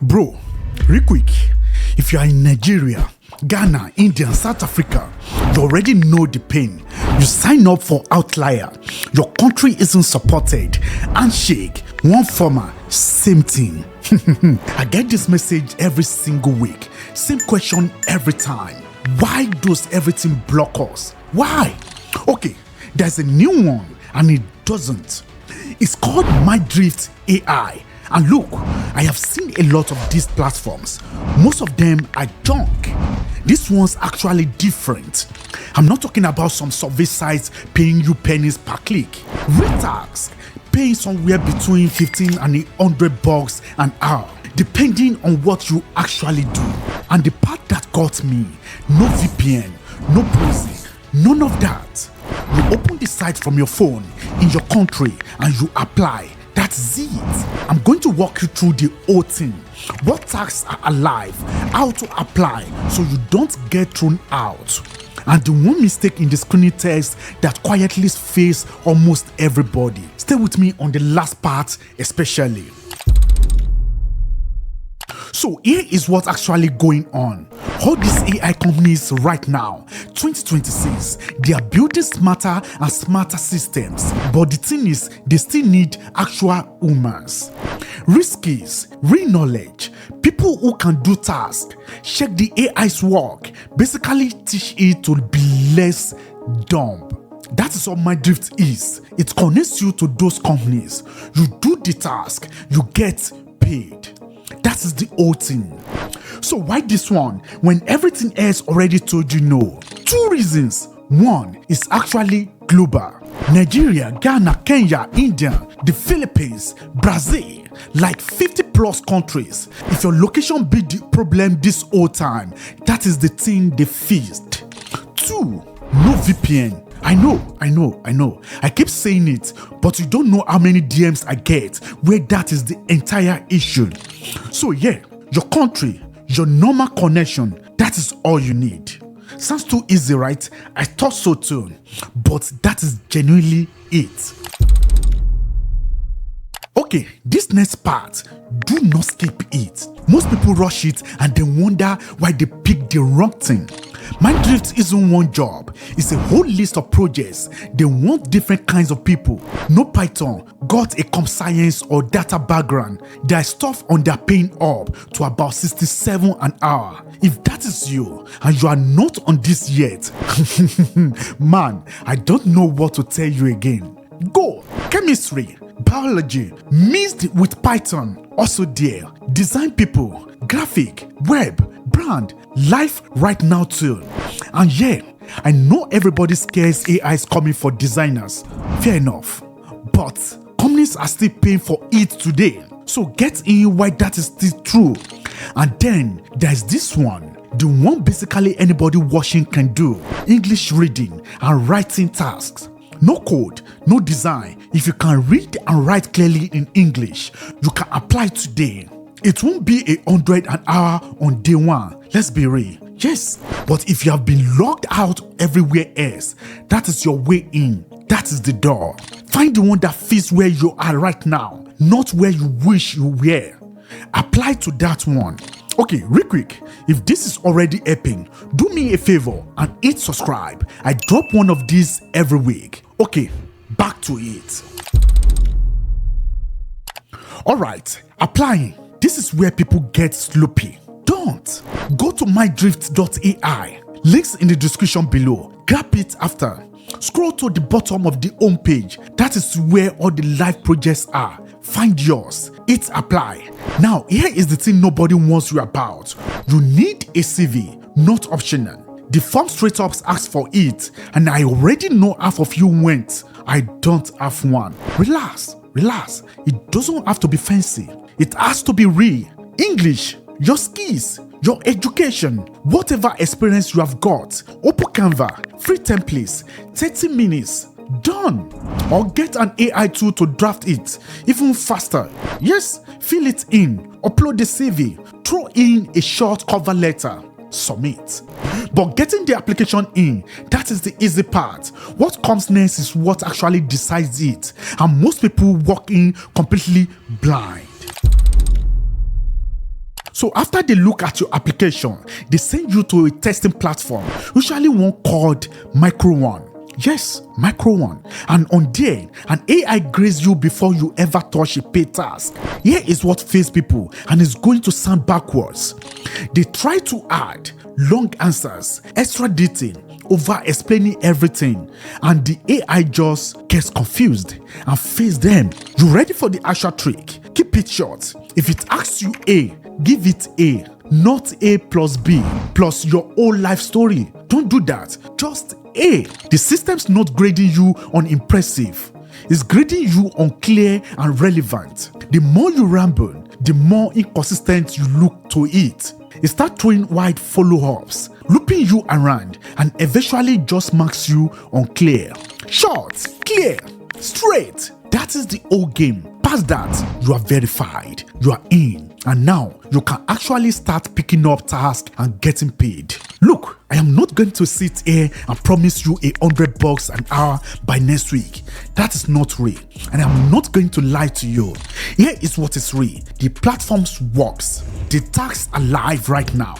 Bro, real quick, if you are in Nigeria, Ghana, India, and South Africa, you already know the pain. You sign up for Outlier, your country isn't supported. Handshake, OneForma, same thing. I get this message every single week. Same question every time. Why does everything block us? Why? Okay, there's a new one and it doesn't. It's called Mindrift AI. And look, I have seen a lot of these platforms. Most of them are junk. This one's actually different. I'm not talking about some survey sites paying you pennies per click. Real tax, paying somewhere between 15 and $100 an hour, depending on what you actually do. And the part that got me, no VPN, no proxy, none of that. You open the site from your phone in your country and you apply. That's it. I'm going to walk you through the whole thing. What tasks are alive, how to apply so you don't get thrown out. And the one mistake in the screening test that quietly fails almost everybody. Stay with me on the last part especially. So here is what's actually going on. All these AI companies right now, 2026, they are building smarter and smarter systems. But the thing is, they still need actual humans. Riskies, real knowledge, people who can do tasks, check the AI's work, basically teach it to be less dumb. That is what Mindrift is. It connects you to those companies. You do the task, you get paid. That is the whole thing. So why this one when everything else already told you no? Two reasons. One is actually global. Nigeria, Ghana, Kenya, India, the Philippines, Brazil, like 50 plus countries. If your location be the problem this whole time, that is the thing they fixed. Two, no VPN. I know. I keep saying it, but you don't know how many DMs I get where that is the entire issue. So yeah, your country, your normal connection, that is all you need. Sounds too easy, right? I thought so too, but that is genuinely it. Okay, this next part, do not skip it. Most people rush it and then wonder why they picked the wrong thing. Mindrift isn't one job, it's a whole list of projects. They want different kinds of people. No Python, got a comp science or data background. There is stuff on their paying up to about 67 an hour. If that is you and you are not on this yet, man, I don't know what to tell you again. Go! Chemistry, biology, mixed with Python, also there. Design people, graphic, web, brand, life right now too. And yeah, I know everybody scares AI is coming for designers. Fair enough. But companies are still paying for it today. So get in why that is still true. And then there's this one. The one basically anybody watching can do. English reading and writing tasks. No code, no design. If you can read and write clearly in English, you can apply today. It won't be 100 an hour on day one. Let's be real. Yes, but if you have been locked out everywhere else, that is your way in. That is the door. Find the one that fits where you are right now, not where you wish you were. Apply to that one. Okay, real quick, if this is already helping, do me a favor and hit subscribe. I drop one of these every week. Okay, back to it. Alright, applying. This is where people get sloppy. Don't. Go to Mindrift.ai. Links in the description below. Grab it after. Scroll to the bottom of the home page. That is where all the live projects are. Find yours. Hit apply. Now, here is the thing nobody wants you about. You need a CV, not optional. The form straight up asks for it, and I already know half of you went. I don't have one. Relax. It doesn't have to be fancy. It has to be real. English, your skills, your education, whatever experience you have got. Open Canva, free templates, 30 minutes. Done. Or get an AI tool to draft it even faster. Yes, fill it in, upload the CV, throw in a short cover letter, submit. But getting the application in, that is the easy part. What comes next is what actually decides it, and most people walk in completely blind. So after they look at your application, they send you to a testing platform, usually one called Micro One. Yes, Micro One. And on there, an AI grades you before you ever touch a paid task. Here is what fails people, and it's going to sound backwards. They try to add long answers, extra detail, over explaining everything, and the AI just gets confused and fails them. You ready for the actual trick? Keep it short. If it asks you A, give it A, not A plus B plus your whole life story. Don't do that. Just A. The system's not grading you on impressive. It's grading you on clear and relevant. The more you ramble, the more inconsistent you look to it. It starts throwing wide follow-ups, looping you around, and eventually just marks you unclear. Short, clear, straight. That is the whole game. Past that, you are verified, you are in, and now you can actually start picking up tasks and getting paid. Look, I am not going to sit here and promise you $100 an hour by next week. That is not real, and I'm not going to lie to you. Here is what is real. The platforms works. The tasks are live right now.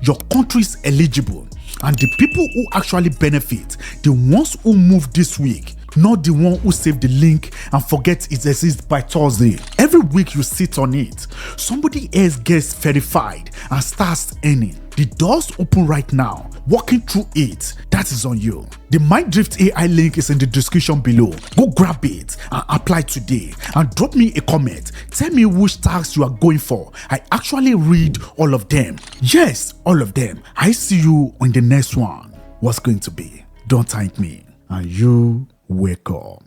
Your country is eligible, and the people who actually benefit, the ones who move this week, not the one who saved the link and forget it exists by Thursday. Every week you sit on it, somebody else gets verified and starts earning. The doors open right now. Walking through it, that is on you. The Mindrift AI link is in the description below. Go grab it and apply today. And drop me a comment. Tell me which tasks you are going for. I actually read all of them. Yes, all of them. I see you on the next one. What's going to be? Don't thank me. And you wake up.